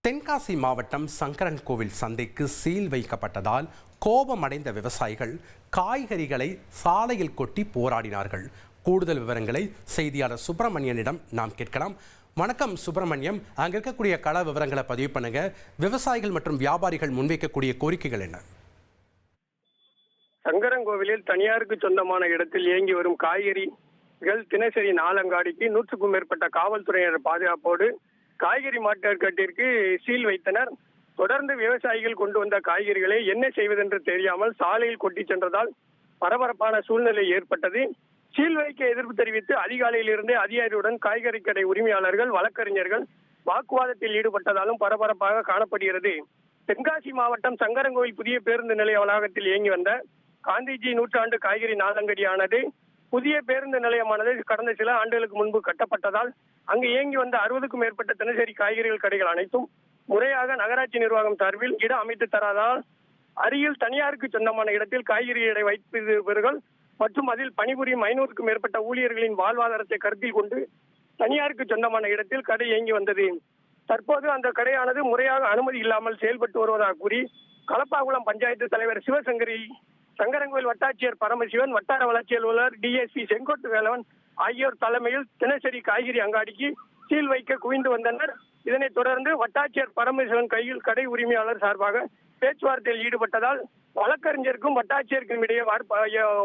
தென்காசி மாவட்டம் சங்கரன்கோவில் சந்தைக்கு சீல் வைக்கப்பட்டதால் கோபமடைந்த விவசாயிகள் காய்கறிகளை சாலையில் கொட்டி போராடினார்கள். கூடுதல் விவரங்களை செய்தியாளர் சுப்பிரமணியனிடம் நாம் கேட்கலாம். வணக்கம் சுப்பிரமணியம், அங்க இருக்கக்கூடிய கள விவரங்களை பதிவு பண்ணுங்க. விவசாயிகள் மற்றும் வியாபாரிகள் முன்வைக்கக்கூடிய கோரிக்கைகள் என்ன? சங்கரன்கோவிலில் தனியாருக்கு சொந்தமான இடத்தில் இயங்கி வரும் காய்கறிகள் தினசரி நாளங்காடிக்கு 100க்கும் மேற்பட்ட காவல்துறையினர் பாதுகாப்போடு காய்கறி மார்க்கெட்டிற்கு சீல் வைத்தனர். தொடர்ந்து விவசாயிகள் கொண்டு வந்த காய்கறிகளை என்ன செய்வதென்று தெரியாமல் சாலையில் கொட்டி சென்றதால் பரபரப்பான சூழ்நிலை ஏற்பட்டது. சீல் வைக்க எதிர்ப்பு தெரிவித்து அதிகாலையிலிருந்தே அதிகாரியுடன் காய்கறி கடை உரிமையாளர்கள், வழக்கறிஞர்கள் வாக்குவாதத்தில் ஈடுபட்டதாலும் பரபரப்பாக காணப்படுகிறது. தென்காசி மாவட்டம் சங்கரன்கோவில் புதிய பேருந்து நிலைய வளாகத்தில் இயங்கி வந்த காந்திஜி 100 காய்கறி நாளங்கடியானது புதிய பேருந்து நிலையமானது கடந்த சில ஆண்டுகளுக்கு முன்பு கட்டப்பட்டதால் அங்கு இயங்கி வந்த 60க்கும் மேற்பட்ட தினசரி காய்கறிகள் கடைகள் அனைத்தும் முறையாக நகராட்சி நிர்வாகம் சார்பில் இடம் அமைத்து தராதால் அருகில் தனியாருக்கு சொந்தமான இடத்தில் காய்கறிகளை வைப்பவர்கள் மற்றும் அதில் பணிபுரியும் 500க்கும் மேற்பட்ட ஊழியர்களின் வாழ்வாதாரத்தை கருத்தில் கொண்டு தனியாருக்கு சொந்தமான இடத்தில் கடை இயங்கி வந்தது. தற்போது அந்த கடையானது முறையாக அனுமதி இல்லாமல் செயல்பட்டு வருவதாக கூறி களப்பாகுளம் பஞ்சாயத்து தலைவர் சிவசங்கரி, சங்கரன்கோவில் வட்டாட்சியர் பரமசிவன், வட்டார வளர்ச்சி அலுவலர் டிஎஸ்பி செங்கோட்டு வேலவன் ஆகியோர் தலைமையில் தினசரி காய்கறி அங்காடிக்கு சீல் வைக்க குவிந்து வந்தனர். இதனைத் தொடர்ந்து வட்டாட்சியர் பரமசிவன் கையில் கடை உரிமையாளர் சார்பாக பேச்சுவார்த்தையில் ஈடுபட்டதால் வழக்கறிஞருக்கும் வட்டாட்சியருக்கும் இடையே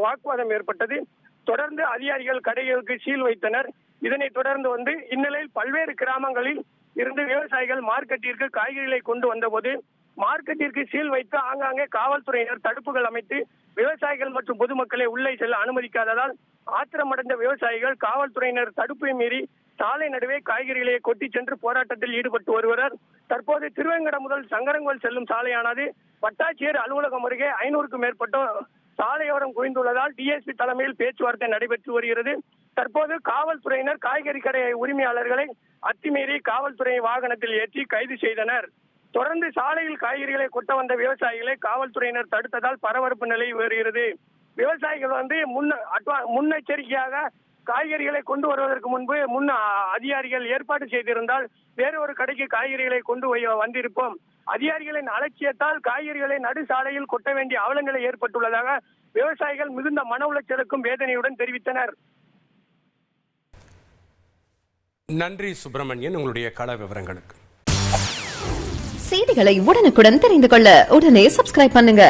வாக்குவாதம் ஏற்பட்டது. தொடர்ந்து அதிகாரிகள் கடைகளுக்கு சீல் வைத்தனர். இதனைத் தொடர்ந்து இந்நிலையில் பல்வேறு கிராமங்களில் இருந்து விவசாயிகள் மார்க்கெட்டிற்கு காய்கறிகளை கொண்டு வந்தபோது மார்க்கெட்டிற்கு சீல் வைத்து ஆங்காங்கே காவல்துறையினர் தடுப்புகள் அமைத்து விவசாயிகள் மற்றும் பொதுமக்களை உள்ளே செல்ல அனுமதிக்காததால் ஆத்திரமடைந்த விவசாயிகள் காவல்துறையினர் தடுப்பை மீறி சாலை நடுவே காய்கறிகளை கொட்டி சென்று போராட்டத்தில் ஈடுபட்டு வருவர். தற்போது திருவேங்கடம் முதல் சங்கரன்கோவில் செல்லும் சாலையானது வட்டாட்சியர் அலுவலகம் அருகே 500க்கும் மேற்பட்டோர் சாலையோரம் குவிந்துள்ளதால் டிஎஸ்பி தலைமையில் பேச்சுவார்த்தை நடைபெற்று வருகிறது. தற்போது காவல்துறையினர் காய்கறி கடை உரிமையாளர்களை அத்துமீறி காவல்துறை வாகனத்தில் ஏற்றி கைது செய்தனர். தொடர்ந்து சாலையில் காய்கறிகளை கொட்ட வந்த விவசாயிகளை காவல்துறையினர் தடுத்ததால் பரபரப்பு நிலை வருகிறது. விவசாயிகள் முன்னெச்சரிக்கையாக காய்கறிகளை கொண்டு வருவதற்கு முன்பு அதிகாரிகள் ஏற்பாடு செய்திருந்தால் வேறொரு கடைக்கு காய்கறிகளை கொண்டு வந்திருப்போம். அதிகாரிகளின் அலட்சியத்தால் காய்கறிகளை நடு சாலையில் கொட்ட வேண்டிய அவலங்களை ஏற்பட்டுள்ளதாக விவசாயிகள் மிகுந்த மன உளைச்சலுக்கும் வேதனையுடன் தெரிவித்தனர். நன்றி சுப்பிரமணியன், உங்களுடைய கள விவரங்களுக்கு. செய்திகளை உடனுக்குடன் தெரிந்து கொள்ள உடனே சப்ஸ்கிரைப் பண்ணுங்க.